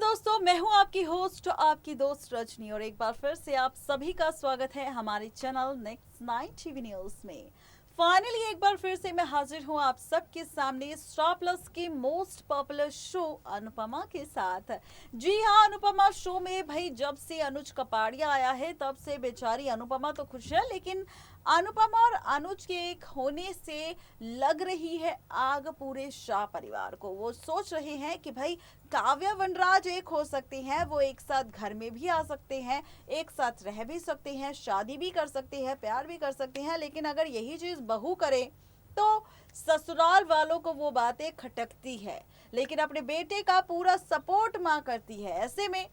दोस्तों, मैं हूं आपकी होस्ट, आपकी दोस्त रजनी, और एक बार फिर से आप सभी का स्वागत है हमारे चैनल नेक्स्ट 9 टीवी न्यूज में। फाइनली एक बार फिर से मैं हाजिर हूं आप सबके सामने स्टार प्लस के मोस्ट पॉपुलर शो अनुपमा के साथ। जी हां, अनुपमा शो में भाई जब से अनुज कपाड़िया आया है तब से बेचारी अनुपमा तो खुश है, लेकिन अनुपमा और अनुज के एक होने से लग रही है आग पूरे शाह परिवार को। वो सोच रहे हैं कि भाई काव्या वनराज एक हो सकते हैं, वो एक साथ घर में भी आ सकते हैं, एक साथ रह भी सकते हैं, शादी भी कर सकते हैं, प्यार भी कर सकते हैं, लेकिन अगर यही चीज बहू करे तो ससुराल वालों को वो बातें खटकती है। लेकिन अपने बेटे का पूरा सपोर्ट मां करती है। ऐसे में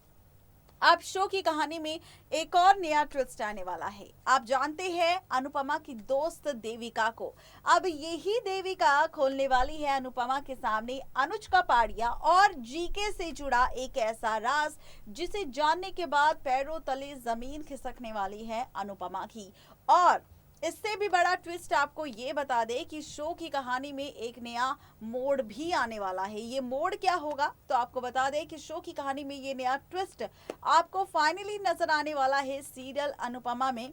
अब शो की कहानी में एक और नया ट्विस्ट आने वाला है। आप जानते हैं अनुपमा की दोस्त देविका को। अब यही देविका खोलने वाली है अनुपमा के सामने अनुज कपाड़िया और जीके से जुड़ा एक ऐसा राज जिसे जानने के बाद पैरों तले जमीन खिसकने वाली है अनुपमा की। और इससे भी बड़ा ट्विस्ट आपको ये बता दे कि शो की कहानी में एक नया मोड़ भी आने वाला है। ये मोड़ क्या होगा तो आपको बता दें कि शो की कहानी में ये नया ट्विस्ट आपको फाइनली नजर आने वाला है सीरियल अनुपमा में।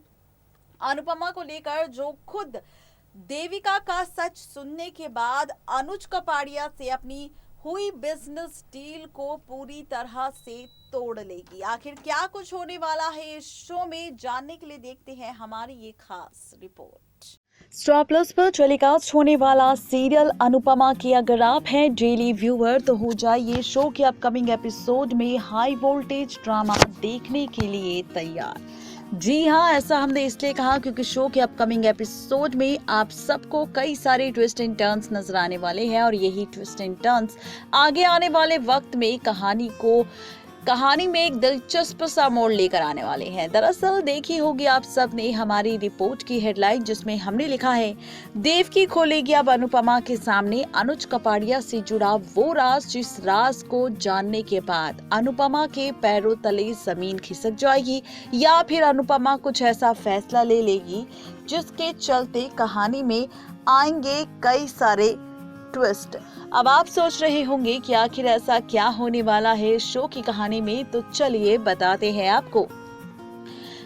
अनुपमा को लेकर जो खुद देविका का सच सुनने के बाद अनुज कपाड़िया से अपनी हुई बिजनेस डील को पूरी तरह से तोड़ लेगी। आखिर क्या कुछ होने वाला है इस शो में, जानने के लिए देखते हैं हमारी ये खास रिपोर्ट। स्टार प्लस पर टेलीकास्ट होने वाला सीरियल अनुपमा के अगर आप हैं डेली व्यूअर तो हो जाइए शो के अपकमिंग एपिसोड में हाई वोल्टेज ड्रामा देखने के लिए तैयार। जी हाँ, ऐसा हमने इसलिए कहा क्योंकि शो के अपकमिंग एपिसोड में आप सबको कई सारे ट्विस्ट एंड टर्न्स नजर आने वाले हैं और यही ट्विस्ट एंड टर्न्स आगे आने वाले वक्त में कहानी में एक दिलचस्प सा मोड़ लेकर आने वाले हैं। दरअसल देखी होगी आप सब ने हमारी रिपोर्ट की हेडलाइन, जिसमें हमने लिखा है देवकी खोलेगी अब अनुपमा के सामने अनुज कपाड़िया से जुड़ा वो राज जिस राज को जानने के बाद अनुपमा के पैरों तले जमीन खिसक जाएगी, या फिर अनुपमा कुछ ऐसा फैसला ले लेगी जिसके चलते कहानी में आएंगे कई सारे ट्विस्ट। अब आप सोच रहे होंगे कि आखिर ऐसा क्या होने वाला है शो की कहानी में, तो चलिए बताते हैं आपको।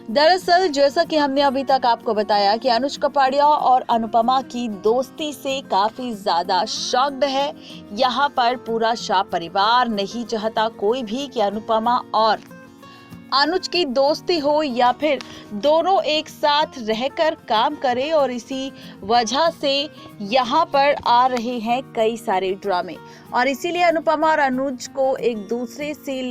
दरअसल जैसा कि हमने अभी तक आपको बताया कि अनुज कपाड़िया और अनुपमा की दोस्ती से काफी ज्यादा शॉक्ड है। यहाँ पर पूरा शाह परिवार नहीं चाहता कोई भी कि अनुपमा और अनुज की दोस्ती हो या फिर दोनों एक साथ रहकर काम करे, और इसी वजह से यहाँ पर आ रहे हैं कई सारे ड्रामे, और इसीलिए अनुपमा और अनुज को एक दूसरे से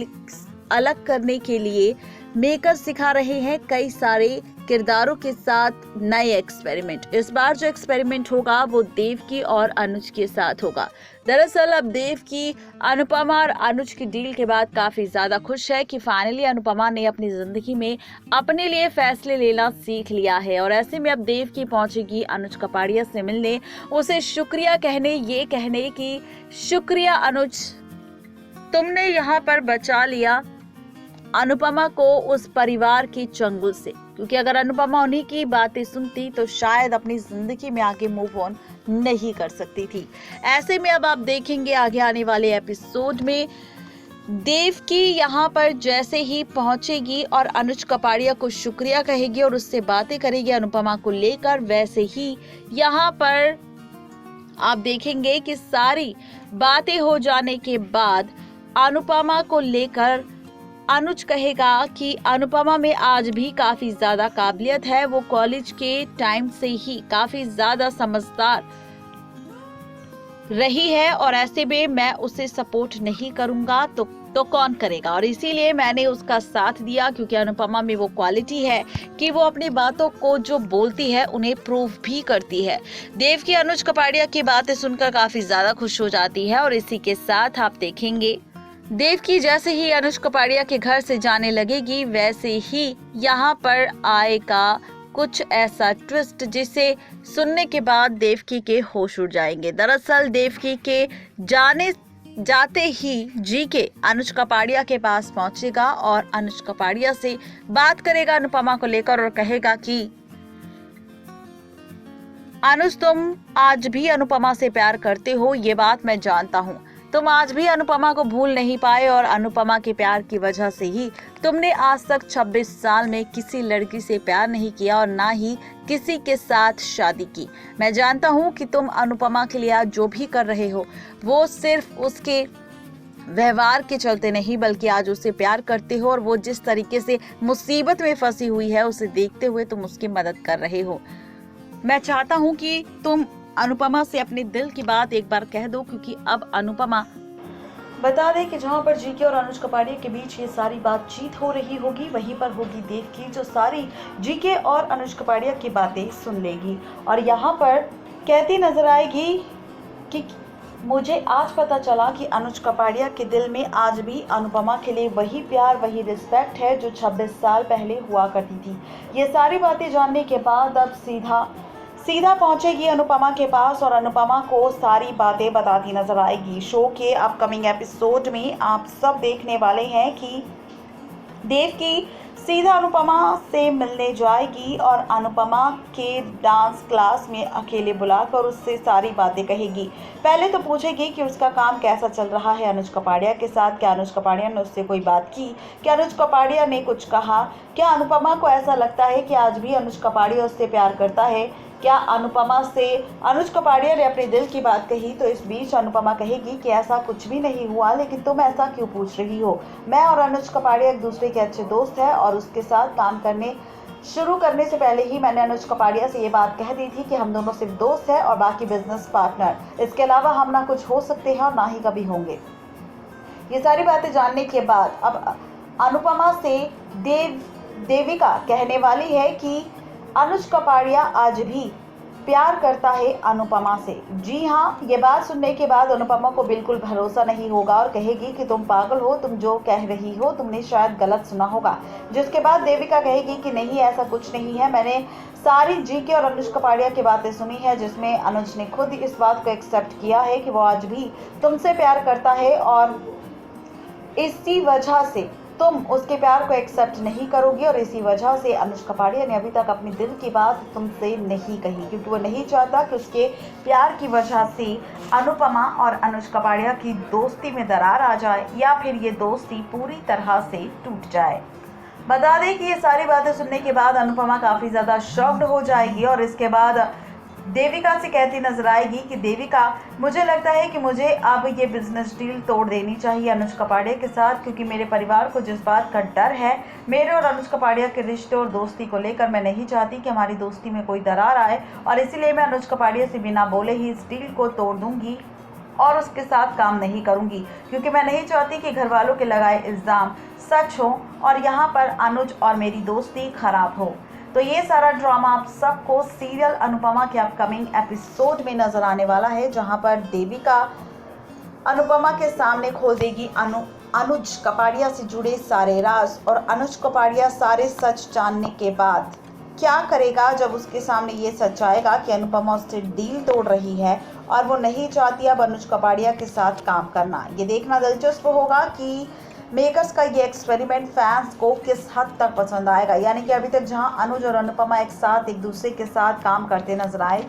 अलग करने के लिए मेकर सिखा रहे हैं कई सारे किरदारों के साथ नए एक्सपेरिमेंट। इस बार जो एक्सपेरिमेंट होगा वो देवकी और अनुज के साथ होगा। दरअसल अब देवकी अनुपमा और अनुज की डील के बाद काफी ज्यादा खुश है कि फाइनली अनुपमा ने अपनी जिंदगी में अपने लिए फैसले लेना सीख लिया है, और ऐसे में अब देवकी पहुंचेगी अनुज कपाड़िया से मिलने, उसे शुक्रिया कहने, ये कहने कि शुक्रिया अनुज, तुमने यहाँ पर बचा लिया अनुपमा को उस परिवार के चंगुल से, क्योंकि अगर अनुपमा उन्हीं की बातें सुनती तो शायद अपनी जिंदगी में आगे मूव ऑन नहीं कर सकती थी। ऐसे में अब आप देखेंगे आगे आने वाले एपिसोड में देवकी यहाँ पर जैसे ही पहुंचेगी और अनुज कपाड़िया को शुक्रिया कहेगी और उससे बातें करेगी अनुपमा को लेकर, वैसे ही यहाँ पर आप देखेंगे कि सारी बातें हो जाने के बाद अनुपमा को लेकर अनुज कहेगा कि अनुपमा में आज भी काफी ज्यादा काबिलियत है, वो कॉलेज के टाइम से ही काफी ज्यादा समझदार रही है, और ऐसे में मैं उसे सपोर्ट नहीं करूंगा तो कौन करेगा, और इसीलिए मैंने उसका साथ दिया क्योंकि अनुपमा में वो क्वालिटी है कि वो अपनी बातों को जो बोलती है उन्हें प्रूव भी करती है। देवकी अनुज कपाड़िया की बातें सुनकर काफी ज्यादा खुश हो जाती है, और इसी के साथ आप देखेंगे देवकी जैसे ही अनुज कपाड़िया के घर से जाने लगेगी वैसे ही यहाँ पर आएगा कुछ ऐसा ट्विस्ट जिसे सुनने के बाद देवकी के होश उड़ जाएंगे। दरअसल देवकी के जाते ही जीके अनुज कपाड़िया के पास पहुंचेगा और अनुज कपाड़िया से बात करेगा अनुपमा को लेकर, और कहेगा कि अनुज तुम आज भी अनुपमा से प्यार करते हो, ये बात मैं जानता हूँ, तुम आज भी अनुपमा को भूल नहीं पाए और अनुपमा के प्यार की वजह से ही तुमने आज तक 26 साल में किसी लड़की से प्यार नहीं किया और ना ही किसी के साथ शादी की। मैं जानता हूँ कि तुम अनुपमा के लिए आज जो भी कर रहे हो वो सिर्फ उसके व्यवहार के चलते नहीं बल्कि आज उससे प्यार करते हो और वो जिस तरीके से मुसीबत में फंसी हुई है उसे देखते हुए तुम उसकी मदद कर रहे हो। मैं चाहता हूँ कि तुम अनुपमा से अपने दिल की बात एक बार कह दो, क्योंकि अब अनुपमा बता दें कि जहां पर जीके और अनुज कपाड़िया के बीच ये सारी बातचीत हो रही होगी वहीं पर होगी देव की, जो सारी जीके और अनुज कपाड़िया की बातें सुन लेगी और यहाँ पर कहती नजर आएगी कि मुझे आज पता चला कि अनुज कपाड़िया के दिल में आज भी अनुपमा के लिए वही प्यार वही रिस्पेक्ट है जो 26 साल पहले हुआ करती थी। ये सारी बातें जानने के बाद अब सीधा पहुंचेगी अनुपमा के पास और अनुपमा को सारी बातें बताती नजर आएगी। शो के अपकमिंग एपिसोड में आप सब देखने वाले हैं कि देव की सीधा अनुपमा से मिलने जाएगी और अनुपमा के डांस क्लास में अकेले बुलाकर उससे सारी बातें कहेगी। पहले तो पूछेगी कि उसका काम कैसा चल रहा है अनुज कपाड़िया के साथ, क्या अनुज कपाड़िया ने उससे कोई बात की, क्या अनुज कपाड़िया ने कुछ कहा, क्या अनुपमा को ऐसा लगता है कि आज भी अनुज कपाड़िया उससे प्यार करता है, क्या अनुपमा से अनुज कपाड़िया ने अपने दिल की बात कही। तो इस बीच अनुपमा कहेगी कि ऐसा कुछ भी नहीं हुआ, लेकिन तुम ऐसा क्यों पूछ रही हो, मैं और अनुज कपाड़िया एक दूसरे के अच्छे दोस्त हैं और उसके साथ काम करने शुरू करने से पहले ही मैंने अनुज कपाड़िया से ये बात कह दी थी कि हम दोनों सिर्फ दोस्त हैं और बाकी बिजनेस पार्टनर, इसके अलावा हम ना कुछ हो सकते हैं और ना ही कभी होंगे। ये सारी बातें जानने के बाद अब अनुपमा से देविका कहने वाली है कि अनुज कपाड़िया आज भी प्यार करता है अनुपमा से। जी हाँ, ये बात सुनने के बाद अनुपमा को बिल्कुल भरोसा नहीं होगा और कहेगी कि तुम पागल हो, तुम जो कह रही हो तुमने शायद गलत सुना होगा। जिसके बाद देविका कहेगी कि नहीं, ऐसा कुछ नहीं है, मैंने सारी जीके और अनुज कपाड़िया की बातें सुनी है जिसमें अनुज ने खुद इस बात को एक्सेप्ट किया है कि वो आज भी तुमसे प्यार करता है और इसी वजह से तुम उसके प्यार को एक्सेप्ट नहीं करोगी और इसी वजह से अनुज कपाड़िया ने अभी तक अपनी दिल की बात तुमसे नहीं कही, क्योंकि वो नहीं चाहता कि उसके प्यार की वजह से अनुपमा और अनुज कपाड़िया की दोस्ती में दरार आ जाए या फिर ये दोस्ती पूरी तरह से टूट जाए। बता दें कि ये सारी बातें सुनने के बाद अनुपमा काफ़ी ज़्यादा शॉक्ड हो जाएगी और इसके बाद देविका से कहती नजर आएगी कि देविका, मुझे लगता है कि मुझे अब ये बिजनेस डील तोड़ देनी चाहिए अनुज कपाड़िया के साथ, क्योंकि मेरे परिवार को जिस बात का डर है मेरे और अनुज कपाड़िया के रिश्ते और दोस्ती को लेकर, मैं नहीं चाहती कि हमारी दोस्ती में कोई दरार आए और इसीलिए मैं अनुज कपाड़िया से बिना बोले ही इस डील को तोड़ दूंगी और उसके साथ काम नहीं करूंगी, क्योंकि मैं नहीं चाहती कि घर वालों के लगाए इल्ज़ाम सच हो और यहाँ पर अनुज और मेरी दोस्ती खराब हो। तो ये सारा ड्रामा आप सबको सीरियल अनुपमा के अपकमिंग एपिसोड में नजर आने वाला है, जहां पर देविका अनुपमा के सामने खोल देगी अनुज कपाड़िया से जुड़े सारे राज और अनुज कपाड़िया सारे सच जानने के बाद क्या करेगा जब उसके सामने ये सच आएगा कि अनुपमा उससे डील तोड़ रही है और वो नहीं चाहती अब अनुज कपाड़िया के साथ काम करना। ये देखना दिलचस्प होगा कि मेकर्स का ये एक्सपेरिमेंट फैंस को किस हद तक पसंद आएगा। यानी कि अभी तक जहां अनुज और अनुपमा एक साथ एक दूसरे के साथ काम करते नजर आए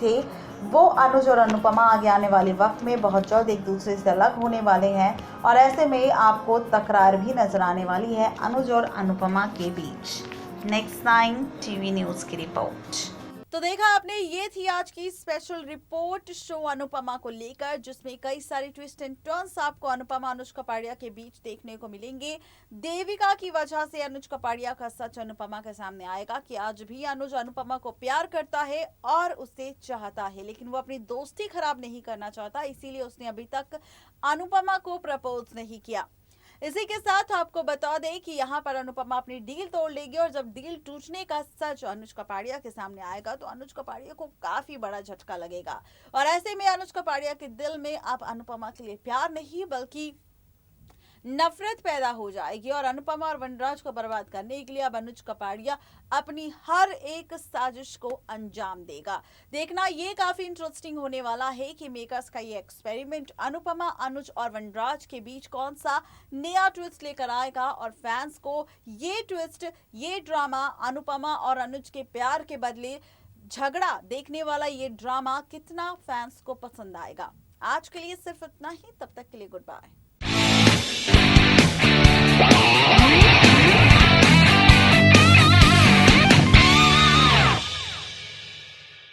थे, वो अनुज और अनुपमा आगे आने वाले वक्त में बहुत जल्द एक दूसरे से अलग होने वाले हैं और ऐसे में आपको तकरार भी नजर आने वाली है अनुज और अनुपमा के बीच। नेक्स्ट 9 टीवी न्यूज़ की रिपोर्ट। तो देखा आपने, ये थी आज की स्पेशल रिपोर्ट शो अनुपमा को लेकर, जिसमें कई सारे ट्विस्ट एंड टर्न्स आपको अनुपमा अनुज कपाड़िया के बीच देखने को मिलेंगे। देविका की वजह से अनुज कपाड़िया का सच अनुपमा के सामने आएगा कि आज भी अनुज अनुपमा को प्यार करता है और उसे चाहता है, लेकिन वो अपनी दोस्ती खराब नहीं करना चाहता, इसीलिए उसने अभी तक अनुपमा को प्रपोज नहीं किया। इसी के साथ आपको बता दें कि यहाँ पर अनुपमा अपनी डील तोड़ लेगी और जब डील टूटने का सच अनुज कपाड़िया के सामने आएगा तो अनुज कपाड़िया को काफी बड़ा झटका लगेगा और ऐसे में अनुज कपाड़िया के दिल में अब अनुपमा के लिए प्यार नहीं बल्कि नफरत पैदा हो जाएगी और अनुपमा और वनराज को बर्बाद करने के लिए अब अनुज कपाड़िया अपनी हर एक साजिश को अंजाम देगा। देखना ये काफी इंटरेस्टिंग होने वाला है कि मेकर्स का ये एक्सपेरिमेंट अनुपमा, अनुज और वनराज के बीच कौन सा नया ट्विस्ट लेकर आएगा और फैंस को ये ट्विस्ट, ये ड्रामा, अनुपमा और अनुज के प्यार के बदले झगड़ा देखने वाला ये ड्रामा कितना फैंस को पसंद आएगा। आज के लिए सिर्फ इतना ही, तब तक के लिए गुड बाय।